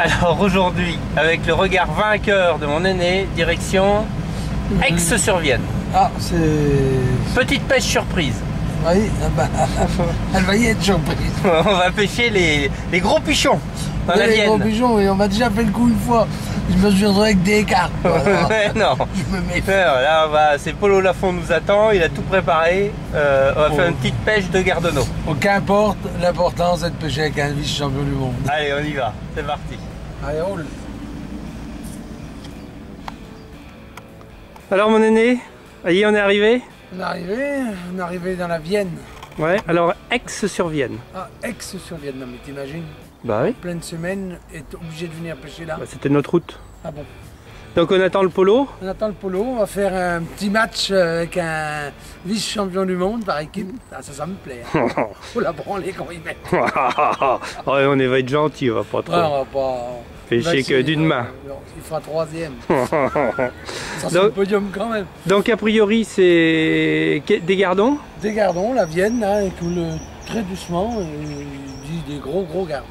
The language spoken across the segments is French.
Alors aujourd'hui, avec le regard vainqueur de mon aîné, direction Aix-sur-Vienne. Ah, c'est... Petite pêche surprise. Oui, bah, elle va y être surprise. On va pêcher les gros pichons dans la Les Vienne. gros pigeons, et on m'a déjà fait le coup une fois. Je me suis retrouvé avec des carpes. Alors, Non. je me méfie. Là, c'est Polo Lafont nous attend, il a tout préparé. On va faire une petite pêche de Gardonneau. Donc, qu'importe, l'important c'est de pêcher avec un vice-champion du monde. Allez, on y va, c'est parti. Allez, roule. Alors mon aîné, allez, on est arrivé? On est arrivé dans la Vienne. Ouais, alors Aix-sur-Vienne. Ah, Aix-sur-Vienne, non mais t'imagines, Bah oui, pleine semaine, est obligé de venir pêcher là. bah, c'était notre route. Ah bon. Donc on attend le Polo. On attend le Polo, on va faire un petit match avec un vice-champion du monde par équipe. Ah, ça me plaît. Hein. Faut la branler quand il met. Ouais, on va être gentil, on va pas trop Ouais, on va pas... pêcher que d'une main. Il fera troisième. Ça c'est le podium quand même. Donc a priori c'est des gardons. Des gardons, la Vienne, là, elle coule très doucement, et dit des gros gardons.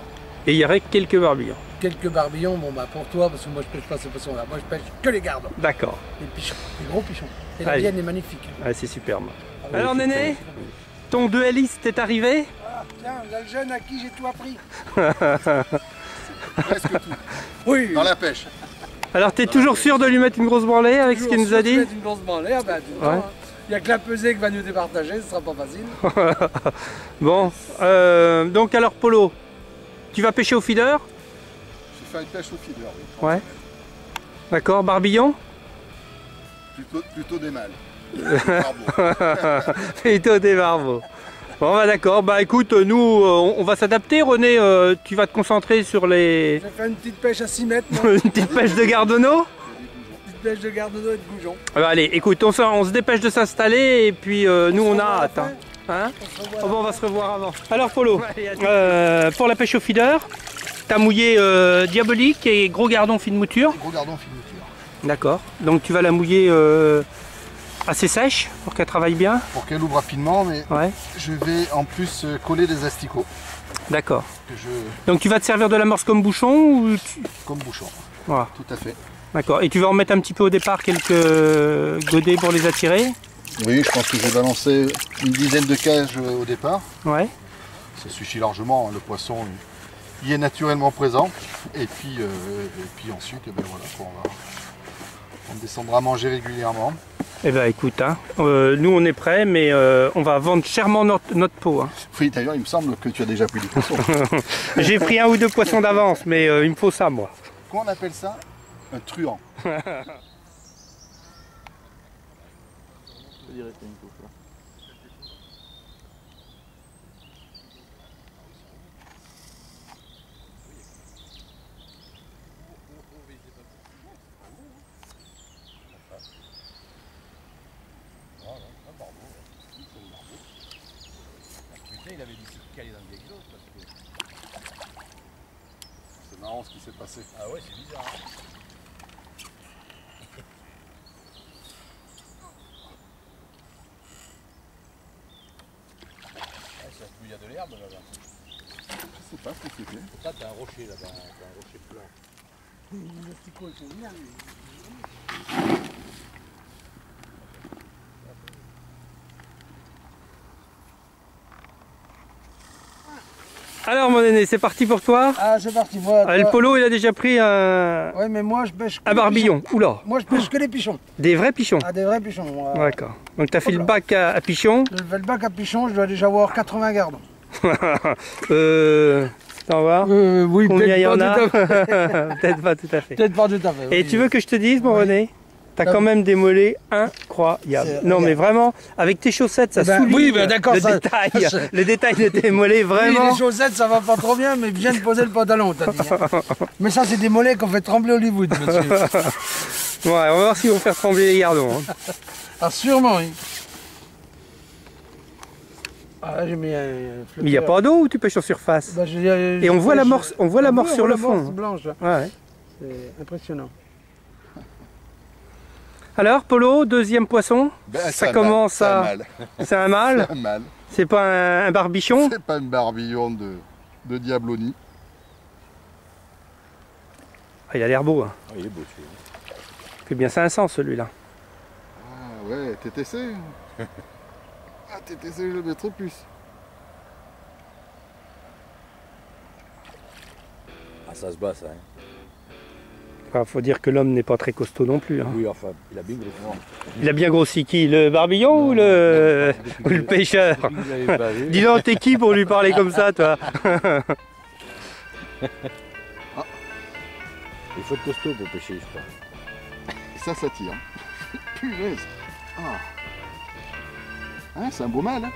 Et il y aurait quelques barbillons. Quelques barbillons, bon bah pour toi, parce que moi je pêche pas ces poissons-là, moi je pêche que les gardons. D'accord. Les pichons, les gros pichons. Et la Allez. Vienne est magnifique. Ah, c'est superbe. Ah oui, Alors c'est Néné, ton duelliste est arrivé? Ah, tiens, là, le jeune à qui j'ai tout appris. Presque tout. Oui. Dans la pêche. Alors t'es toujours sûr de lui mettre une grosse branlée avec ce qu'il nous a dit? Une grosse branlée, ah bah, tout le temps, hein. Il n'y a que la pesée qui va nous départager, ce sera pas facile. Bon, donc alors Polo, tu vas pêcher au feeder? J'ai fait une pêche au feeder, oui. Ouais. D'accord, barbillon? Plutôt des mâles. Plutôt des barbeaux. Bon bah d'accord, bah écoute, nous on va s'adapter. René, tu vas te concentrer sur les... J'ai fait une petite pêche à 6 mètres, moi. une petite pêche de Gardonneau. Une petite pêche de Gardonneau et de Goujon. Allez, écoute, on se dépêche de s'installer et puis nous on a hâte. Hein. Oh, bon, on va se revoir avant. Alors Polo, pour la pêche au feeder, t'as mouillé diabolique et gros gardon fine mouture. Gros gardon fine mouture. D'accord, donc tu vas la mouiller assez sèche pour qu'elle travaille bien. Pour qu'elle ouvre rapidement, mais Ouais, je vais en plus coller des asticots. d'accord. Que je... Donc tu vas te servir de l'amorce comme bouchon ou Comme bouchon. Voilà. Tout à fait. D'accord, et tu vas en mettre un petit peu au départ quelques godets pour les attirer? Oui, je pense que je vais balancer une dizaine de cages au départ. Ouais. Ça suffit largement, hein, le poisson il est naturellement présent. Et puis ensuite, eh ben voilà, on descendra manger régulièrement. Eh ben écoute, hein, nous on est prêts, mais on va vendre chèrement notre peau. Hein. Oui, d'ailleurs, il me semble que tu as déjà pris du poisson. J'ai pris un ou deux poissons d'avance, mais il me faut ça moi. Comment on appelle ça? Un truand. Il avait dit qu'il allait dans le dégueulasse parce que... C'est marrant ce qui s'est passé. Ah ouais, c'est bizarre. Hein. Ah, ça il y a de l'herbe là-bas. Je sais pas ce que c'était. Ça, t'as un rocher là-bas, t'as un rocher plat. Les asticots, ils sont bien. Alors mon aîné, c'est parti pour toi? Ah, c'est parti, moi. Ah, le Polo il a déjà pris un Ouais, mais moi je pêche que un les barbillon. pichons. Oula, Moi je pêche que les pichons. des vrais pichons. Ah, des vrais pichons. Moi. D'accord. Donc t'as fait le Hop là. bac à pichons. Je fais le bac à pichons, je dois déjà avoir 80 gardons. T'en vois? Oui, Combien il y en peut-être a? pas tout à fait. Peut-être pas tout à fait. Peut-être pas tout à fait. Et oui. tu veux que je te dise, mon Oui. René? T'as Ah quand oui. même des mollets incroyables. C'est- Non mais regarde. vraiment, avec tes chaussettes, ça Eh ben, souligne oui, ben, d'accord, le ça- détail, ça- le détail de tes mollets, Oui, vraiment. les chaussettes, ça va pas trop bien, mais viens de poser le pantalon, t'as dit. Hein. Mais ça, c'est des mollets qu'on fait trembler Hollywood, monsieur. Ouais, on va voir s'ils vont faire trembler les gardons. Hein. Ah, sûrement, oui. Ah, là, j'ai mis un Mais il n'y a pas d'eau ou tu pêches en surface? Bah, Et on voit l'amorce, on voit l'amorce sur le fond. blanche, là. Ouais. C'est impressionnant. Alors, Polo, deuxième poisson, Ben, ça commence à... C'est un mâle? C'est un mâle. C'est pas un barbichon? C'est pas un barbillon de Diablonie. Ah, il a l'air beau. Hein. Ah, il est beau celui-là. Il fait bien 500 celui-là. Ah ouais, TTC. Ah, TTC, je le mettrai plus. Ah, ça se bat ça. Hein. Enfin, faut dire que l'homme n'est pas très costaud non plus. Hein. Oui, enfin, il a bien grossi. Il a bien grossi qui? Le barbillon ou le pêcheur? Dis donc, t'es qui pour lui parler comme ça, toi? Il faut être costaud pour pêcher, je crois. Et ça tire. Punaise. Ah. Hein, c'est un beau mâle. Hein.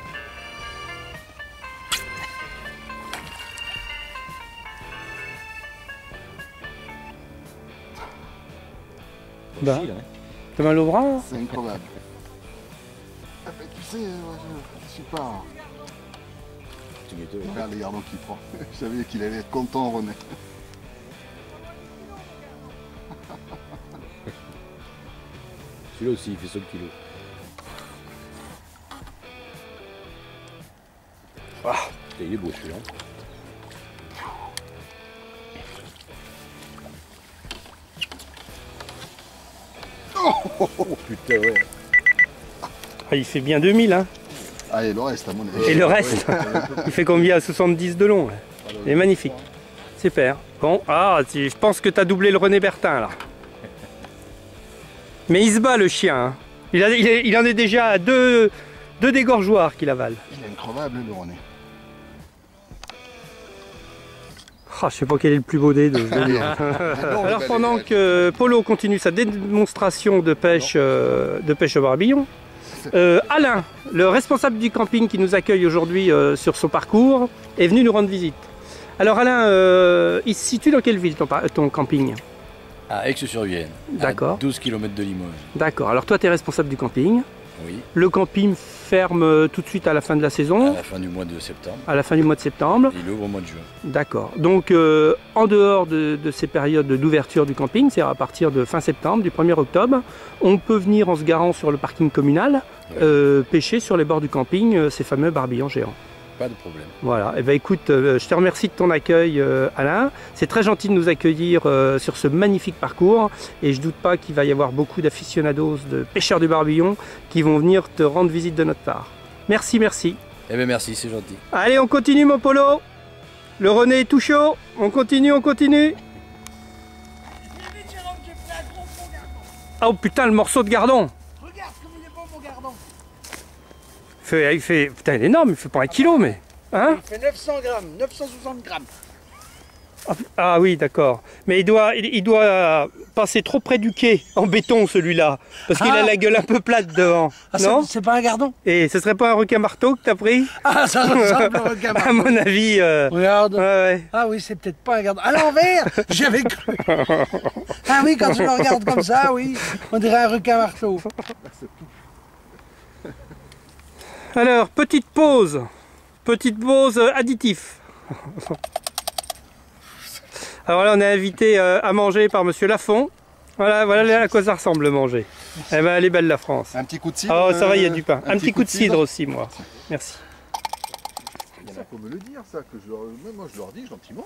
Bah. Chile, hein. T'as mal au bras? Hein? C'est incroyable. Ah ben, tu sais, je suis pas... Tu m'étonnes. Regarde les gardons qu'il prend. Je savais qu'il allait être content, René. Celui-là aussi, il fait 5 kilos. Ah. Putain, il est beau celui-là. Oh putain, ouais. Ah, il fait bien 2000, hein. Ah, et le reste, à mon avis. Et le reste, il fait combien? 70 de long. Il est magnifique. Super. Bon, je pense que tu as doublé le René Bertin, là. Mais il se bat, le chien. Hein. Il en est déjà à deux dégorgeoirs qu'il avale. Il est incroyable, le René. Ah, je sais pas quel est le plus beau des deux. je veux dire. Alors pendant que Polo continue sa démonstration de pêche au barbillon, Alain, le responsable du camping qui nous accueille aujourd'hui sur son parcours, est venu nous rendre visite. Alors Alain, il se situe dans quelle ville ton camping? À Aix-sur-Vienne. D'accord. 12 km de Limoges. D'accord, alors toi tu es responsable du camping. Oui. Le camping ferme tout de suite à la fin de la saison, À la fin du mois de septembre. à la fin du mois de septembre. Il ouvre au mois de juin. D'accord. Donc en dehors de ces périodes d'ouverture du camping, c'est à partir de fin septembre, du 1er octobre, on peut venir en se garant sur le parking communal, pêcher sur les bords du camping ces fameux barbillons géants. Pas de problème. Voilà, et ben écoute, je te remercie de ton accueil Alain, c'est très gentil de nous accueillir sur ce magnifique parcours et je doute pas qu'il va y avoir beaucoup d'aficionados, de pêcheurs du barbillon qui vont venir te rendre visite de notre part. Merci, merci. Eh bien merci, c'est gentil. Allez, on continue mon Polo, le René est tout chaud, on continue, on continue. Oh putain, le morceau de gardon. Regarde comme il est beau, mon gardon. Il fait, putain, il est énorme, il fait pas 1 kilo, mais. Hein? Il fait 900 grammes, 960 grammes. Ah oui, d'accord. Mais il doit passer trop près du quai, en béton, celui-là. Parce qu'il a la gueule un peu plate devant. Ah, non? c'est pas un gardon? Et ce serait pas un requin marteau que t'as pris? Ah, ça ressemble à un requin. À mon avis. Regarde. Ouais. Ah oui, c'est peut-être pas un gardon. À l'envers, j'avais cru. Ah oui, quand je me regarde comme ça, oui, on dirait un requin marteau. Alors, petite pause additif. Alors là, on est invité à manger par Monsieur Lafont. Voilà à quoi ça ressemble le manger. Eh ben, elle est belle la France. Un petit coup de cidre. Oh, ça va, il y a du pain. Un petit coup de cidre aussi, moi. Merci. Il faut me le dire, ça, que même moi je leur dis gentiment.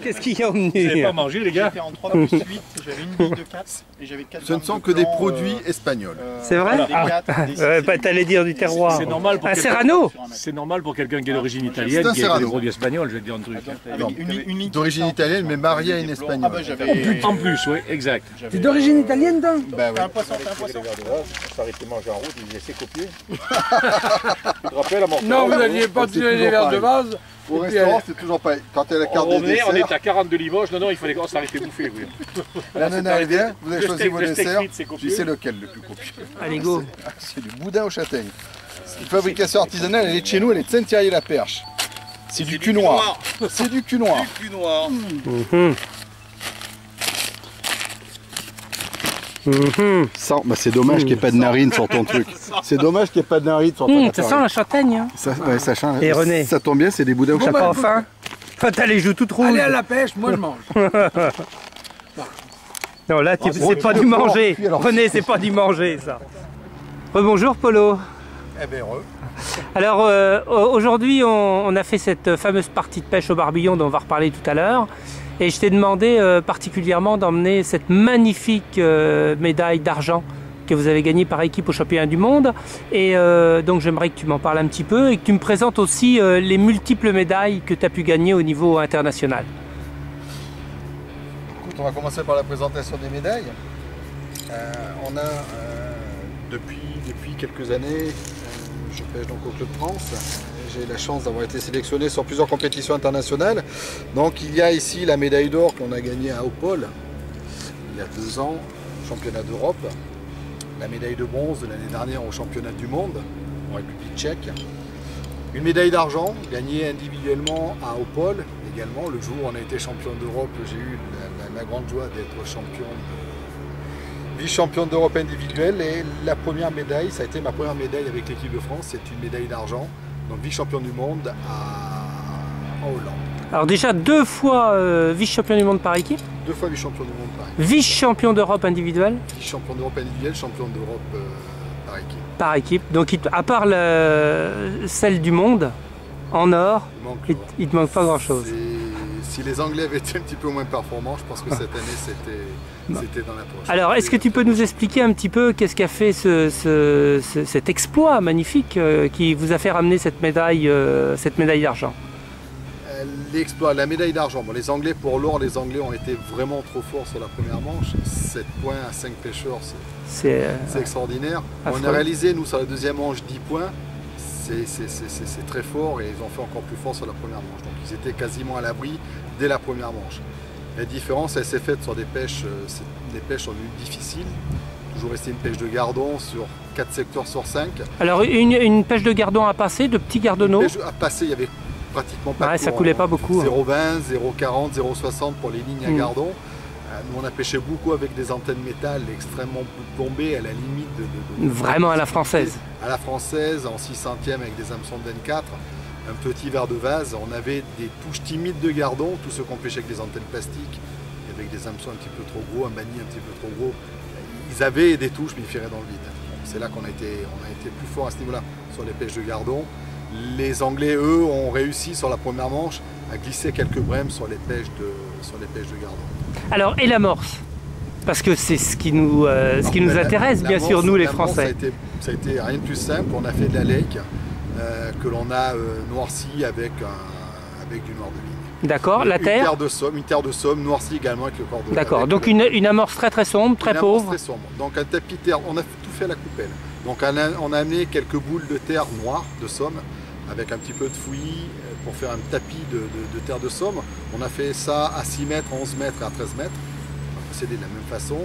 Qu'est-ce qu'il y a au Vous n'avez menu? pas mangé, les gars? J'ai fait en 3 plus 8, j'avais une bille de 4 et j'avais 4 Ce ne sont que des produits espagnols. C'est vrai? T'allais dire du terroir. C'est normal pour Un quelqu'un- Serrano? C'est normal pour quelqu'un qui est d'origine italienne, C'est un qui a des Serrano. produits espagnols, je vais te dire un truc. hein. Non, d'origine italienne, mais mariée à une Ah espagnole. bah j'avais... En plus, oui, exact. T'es d'origine italienne, toi? Bah oui. T'as un poisson, t'as un poisson. S'arrêter manger en route, il laissait copier. Tu te rappelles à mon Non, vous n'aviez pas c'est tiré les toujours verres de pareil. base. Au restaurant, c'est toujours pareil. Quand elle a la On carte des revenait, on desserts, était à 40 de Limoges, non, il fallait qu'on s'arrêtait bouffer. Oui. la nana elle vient, vous avez Le choisi steak- vos le steak desserts, frites, c'est copieux. puis c'est lequel le plus copieux? Allez, go. C'est du boudin aux châtaignes. C'est une fabrication artisanale, elle est de chez nous, elle est de Saint-Thierry-la-Perche. C'est du cul noir. C'est du cul noir. Plus noir. C'est dommage qu'il n'y ait pas de narine sur ton truc. C'est dommage qu'il n'y ait pas de narine sur ton Ça sent la châtaigne. Hein. ça change. Et René. Ça tombe bien, c'est des boudins au T'as châtaigne. pas faim? Toi, t'as les joues toutes rouges. Allez à la pêche, moi je mange. Non, là, c'est pas du manger. René, c'est pas du manger, ça. Bonjour, Polo. Eh bien, heureux. Alors, aujourd'hui, on a fait cette fameuse partie de pêche au barbillon dont on va reparler tout à l'heure. Et je t'ai demandé particulièrement d'emmener cette magnifique médaille d'argent que vous avez gagnée par équipe au championnat du monde. Et donc j'aimerais que tu m'en parles un petit peu et que tu me présentes aussi les multiples médailles que tu as pu gagner au niveau international. Écoute, on va commencer par la présentation des médailles. On a depuis quelques années, je pêche donc au Club France. J'ai la chance d'avoir été sélectionné sur plusieurs compétitions internationales. Donc il y a ici la médaille d'or qu'on a gagnée à Opole il y a 2 ans, championnat d'Europe. La médaille de bronze de l'année dernière au championnat du monde en République tchèque. Une médaille d'argent gagnée individuellement à Opole également. Le jour où on a été champion d'Europe, j'ai eu la grande joie d'être vice-champion d'Europe individuel. Et la première médaille, ça a été ma première médaille avec l'équipe de France, c'est une médaille d'argent. Donc vice-champion du monde en Hollande. Alors déjà 2 fois vice-champion du monde par équipe, 2 fois vice-champion du monde par équipe. vice-champion d'Europe individuel Vice-champion d'Europe individuel, champion d'Europe par équipe. par équipe. Donc à part celle du monde en or, il te manque pas grand-chose. Si les Anglais avaient été un petit peu moins performants, je pense que cette année c'était dans la poche. Alors est-ce que tu peux nous expliquer un petit peu qu'est-ce qu'a fait cet exploit magnifique qui vous a fait ramener cette médaille d'argent? L'exploit, la médaille d'argent. Bon, les Anglais, pour l'or, les Anglais ont été vraiment trop forts sur la première manche. 7 points à 5 pêcheurs, c'est extraordinaire. affreux. On a réalisé, nous, sur la deuxième manche, 10 points. C'est très fort et ils ont fait encore plus fort sur la première manche. Donc ils étaient quasiment à l'abri dès la première manche. La différence, elle s'est faite sur des pêches, les pêches sont devenues difficiles. Toujours resté une pêche de gardon sur 4 secteurs sur 5. Alors une pêche de gardon à passer, de petits gardonneaux? Une pêche à passer, il y avait pratiquement pas de ça courant. coulait pas beaucoup. 0,20, 0,40, 0,60 pour les lignes à gardon. Nous on a pêché beaucoup avec des antennes métal extrêmement plombées à la limite de vraiment à la française. À la française, en 6/100e avec des hameçons de N4, un petit verre de vase. On avait des touches timides de gardon, tous ceux qu'on pêchait avec des antennes plastiques, avec des hameçons un petit peu trop gros, un banni un petit peu trop gros. Ils avaient des touches mais ils firaient dans le vide. C'est là qu'on a été plus fort à ce niveau-là sur les pêches de gardon. Les Anglais, eux, ont réussi sur la première manche à glisser quelques brèmes sur les pêches de gardon. Alors, et l'amorce? Parce que c'est ce qui nous intéresse, bien sûr, nous les Français. Ça a été rien de plus simple. On a fait de la lake que l'on a noirci avec du noir de ligne. D'accord, la terre? Une terre de Somme noircie également avec le corps de. D'accord, donc une amorce très sombre, très pauvre. Très sombre. Donc un tapis de terre, on a tout fait à la coupelle. Donc on a amené quelques boules de terre noire de Somme avec un petit peu de fouillis pour faire un tapis de terre de Somme. On a fait ça à 6 mètres, 11 mètres et à 13 mètres. On a procédé de la même façon.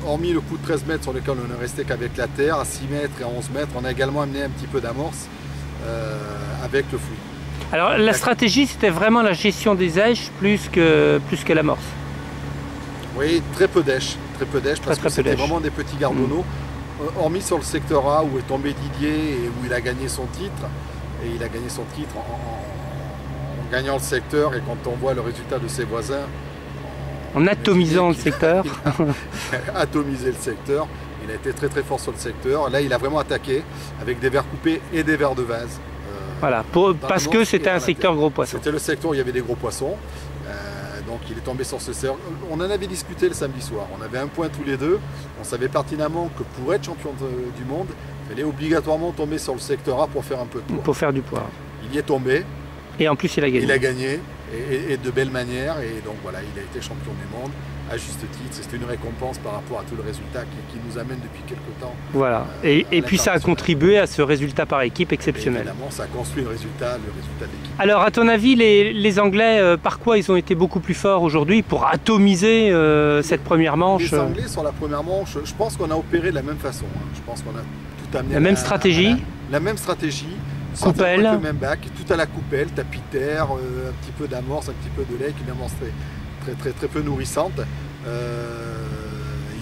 Hormis le coup de 13 mètres sur lequel on est resté qu'avec la terre, à 6 mètres et à 11 mètres, on a également amené un petit peu d'amorce avec le fouillis. Alors la stratégie, c'était vraiment la gestion des éches plus que l'amorce. Oui, très peu d'èches, parce que c'était vraiment des petits gardonneaux. Hormis sur le secteur A où est tombé Didier et où il a gagné son titre. Et il a gagné son titre en gagnant le secteur, et quand on voit le résultat de ses voisins... En atomisant le secteur. Atomisé le secteur. Il a été très fort sur le secteur. Là, il a vraiment attaqué avec des vers coupés et des vers de vase. Voilà, parce que c'était un secteur gros poisson. C'était le secteur où il y avait des gros poissons. Donc il est tombé sur ce secteur. On en avait discuté le samedi soir. On avait un point tous les deux. On savait pertinemment que pour être champion du monde, il fallait obligatoirement tomber sur le secteur A pour faire un peu de poids. Pour faire du poids. Il y est tombé. Et en plus, il a gagné. Il a gagné, et de belle manière. Et donc voilà, il a été champion du monde, à juste titre. C'était une récompense par rapport à tout le résultat qui nous amène depuis quelques temps. Voilà. Et puis ça a contribué à ce résultat par équipe exceptionnel. Et évidemment, ça a construit le résultat de l'équipe. Alors, à ton avis, les Anglais, par quoi ils ont été beaucoup plus forts aujourd'hui pour atomiser cette première manche? Les Anglais, sur la première manche, je pense qu'on a opéré de la même façon. Je pense qu'on a tout amené. La même stratégie? La même stratégie. Coupelle. Le même bac, tout à la coupelle, tapis de terre, un petit peu d'amorce, un petit peu de lait, une amorce très peu nourrissante.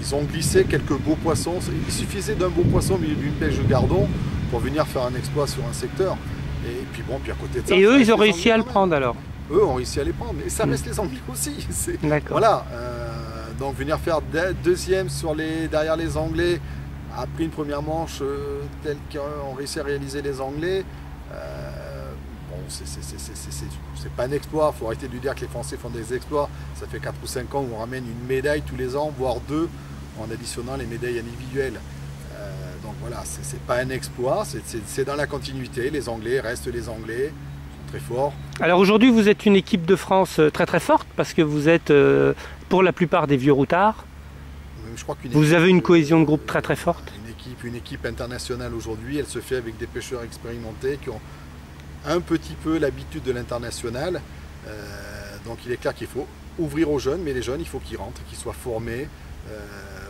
Ils ont glissé quelques beaux poissons. Il suffisait d'un beau poisson au milieu d'une pêche de gardon pour venir faire un exploit sur un secteur. Et puis bon, puis à côté de ça... Et eux, ils ont réussi à le prendre alors? Eux ont réussi à les prendre, mais ça reste les Anglais aussi. D'accord. Voilà. Donc venir faire deuxième derrière les Anglais, après une première manche telle qu'ont réussi à réaliser les Anglais, bon c'est pas un exploit, il faut arrêter de lui dire que les Français font des exploits. Ça fait 4 ou 5 ans où on ramène une médaille tous les ans, voire 2, en additionnant les médailles individuelles. Donc voilà, c'est pas un exploit, c'est dans la continuité. Les Anglais restent les Anglais, sont très forts. Alors aujourd'hui, vous êtes une équipe de France très très forte parce que vous êtes pour la plupart des vieux routards. Je crois vous avez une cohésion de groupe très très forte. Une équipe internationale aujourd'hui, elle se fait avec des pêcheurs expérimentés qui ont un petit peu l'habitude de l'international. Donc il est clair qu'il faut ouvrir aux jeunes, mais les jeunes, il faut qu'ils rentrent, qu'ils soient formés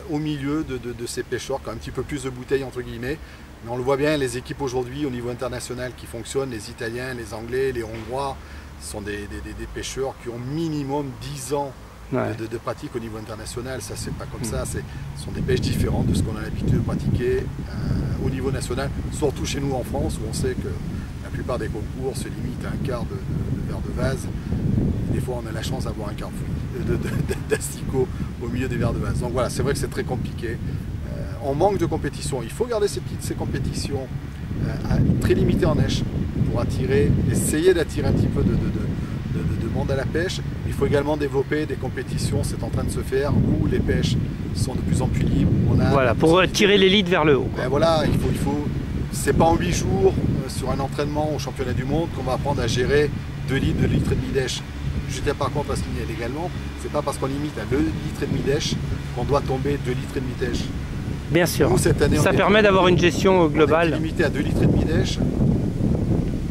au milieu de ces pêcheurs qui ont un petit peu plus de bouteilles entre guillemets. Mais on le voit bien, les équipes aujourd'hui au niveau international qui fonctionnent, les Italiens, les Anglais, les Hongrois, sont des pêcheurs qui ont minimum 10 ans de pratique au niveau international. Ça, c'est pas comme ça, ce sont des pêches différentes de ce qu'on a l'habitude de pratiquer au niveau national, surtout chez nous en France où on sait que la plupart des concours se limitent à un quart de verre de vase. Des fois on a la chance d'avoir un quart d'asticot au milieu des verres de vase. Donc voilà, c'est vrai que c'est très compliqué. On manque de compétition. Il faut garder ces compétitions très limitées en neige pour essayer d'attirer un petit peu de monde à la pêche. Il faut également développer des compétitions, c'est en train de se faire, où les pêches sont de plus en plus libres. Voilà, pour tirer l'élite vers le haut. Ben voilà, c'est pas en 8 jours sur un entraînement au championnat du monde qu'on va apprendre à gérer 2 litres, 2 litres et demi d'èche. Je tiens par contre à souligner légalement, c'est pas parce qu'on limite à 2 litres et demi d'èche qu'on doit tomber 2 litres et demi d'èche. Bien sûr, nous, cette année, ça permet d'avoir une gestion globale. On est limité à 2 litres et demi d'èche.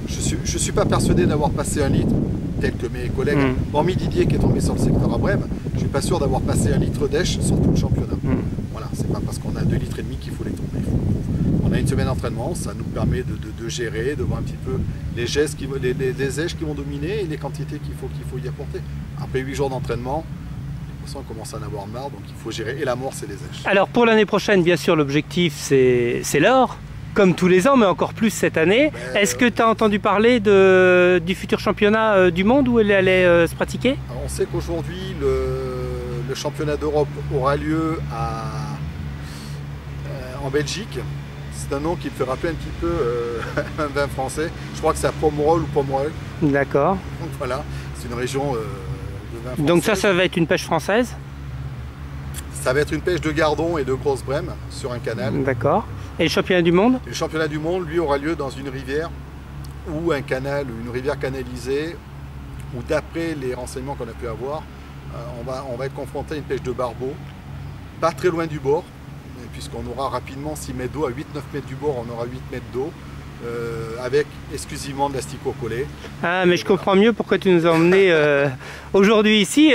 Je suis pas persuadé d'avoir passé 1 litre, tel que mes collègues, hormis Didier qui est tombé sur le secteur à Brême, je suis pas sûr d'avoir passé 1 litre d'èche sur tout le championnat. Voilà, c'est pas parce qu'on a 2 litres et demi qu'il faut les tomber. On a une semaine d'entraînement, ça nous permet de gérer, de voir un petit peu les gestes, les èches qui vont dominer et les quantités qu'il faut y apporter. Après 8 jours d'entraînement, on commence à en avoir marre, donc il faut gérer et l'amorce et les èches. Alors pour l'année prochaine, bien sûr, l'objectif c'est l'or, comme tous les ans, mais encore plus cette année. Est-ce que tu as entendu parler du futur championnat du monde où elle allait se pratiquer? Alors, on sait qu'aujourd'hui, le championnat d'Europe aura lieu en Belgique. C'est un nom qui me fait rappeler un petit peu un vin français. Je crois que c'est à Pomerol ou Pomerol. D'accord. Donc voilà, c'est une région de vin français. Donc ça va être une pêche française? Ça va être une pêche de gardon et de grosse brème sur un canal. D'accord. Et le championnat du monde? Le championnat du monde, lui, aura lieu dans une rivière ou un canal, ou une rivière canalisée, où d'après les renseignements qu'on a pu avoir, on va être confronté à une pêche de barbeau, pas très loin du bord, puisqu'on aura rapidement 6 mètres d'eau, à 8-9 mètres du bord, on aura 8 mètres d'eau, avec exclusivement de l'asticot collé. Ah, mais je comprends mieux pourquoi tu nous as emmenés aujourd'hui ici.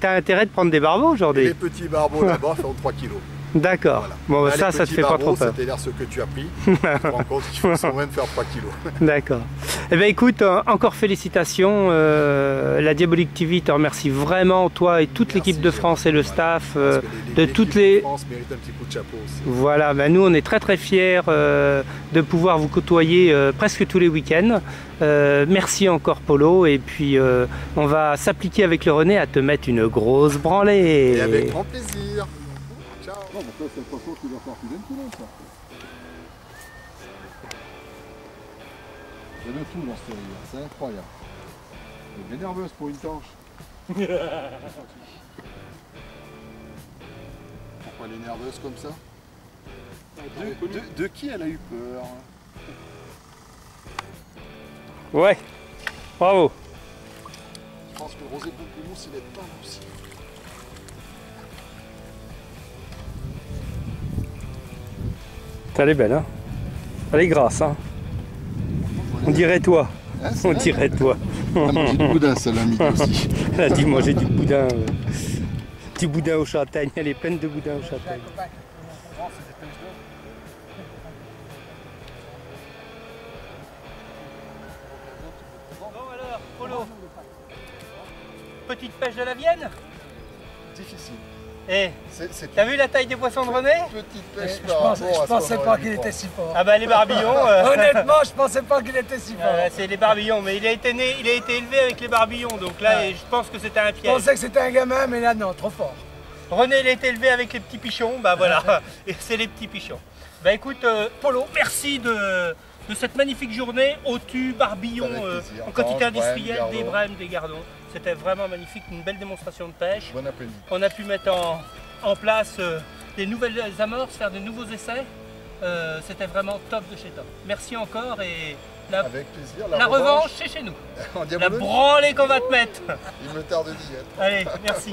Tu as intérêt de prendre des barbeaux aujourd'hui. Les petits barbeaux là-bas font 3 kilos. D'accord. Voilà. Bon, ça te fait pas trop peur. C'est-à-dire ce que tu as pris. Tu te rends compte qu'il faut moins de faire 3 kilos. D'accord. Eh bien écoute, encore félicitations. La Diabolique TV te remercie vraiment, toi et toute l'équipe de France et le staff. De toutes les... France mérite un petit coup de chapeau aussi. Voilà, ben nous on est très très fiers de pouvoir vous côtoyer presque tous les week-ends. Merci encore Polo, et puis on va s'appliquer avec le René à te mettre une grosse branlée. Et avec grand plaisir. Ciao. Non, mais toi, c'est le poisson qui doit faire plus d'un kilo, ça. Il y a de tout dans cette rivière, c'est incroyable. Elle est bien nerveuse pour une tanche. Pourquoi elle est nerveuse comme ça? De qui elle a eu peur? Ouais, bravo. Je pense que le rosé pamplemousse, il est pas aussi. Elle est belle, hein? Elle est grasse, hein? On dirait toi. Hein, on dirait toi. Elle a mangé du boudin, celle-là, midi aussi. Elle a dû manger du boudin. Du boudin au châtaigne. Elle est pleine de boudin au châtaigne. Bon alors, Polo. Petite pêche de la Vienne? Difficile. Eh, t'as vu la taille des poissons de René? Petite pêche Je pensais pas qu'il était si fort. Ah bah les barbillons. Honnêtement, je pensais pas qu'il était si fort. C'est les barbillons, mais il a été élevé avec les barbillons, donc là je pense que c'était un piège. Je pensais que c'était un gamin, mais là non, trop fort. René il a été élevé avec les petits pichons, bah voilà, et c'est les petits pichons. Bah écoute Polo, merci de cette magnifique journée au Tu Barbillon Avec plaisir. en quantité Dans Brême, industrielle des Gardons. Brêmes, des Gardons. C'était vraiment magnifique, une belle démonstration de pêche. Bon après-midi. On a pu mettre en place des nouvelles amorces, faire de nouveaux essais. C'était vraiment top de chez top. Merci encore et Avec plaisir. la revanche c'est chez nous. En La diabolo, branlée qu'on va te mettre. il me tarde d'y être. Allez, merci.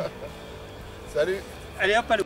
Salut. Allez hop, allô.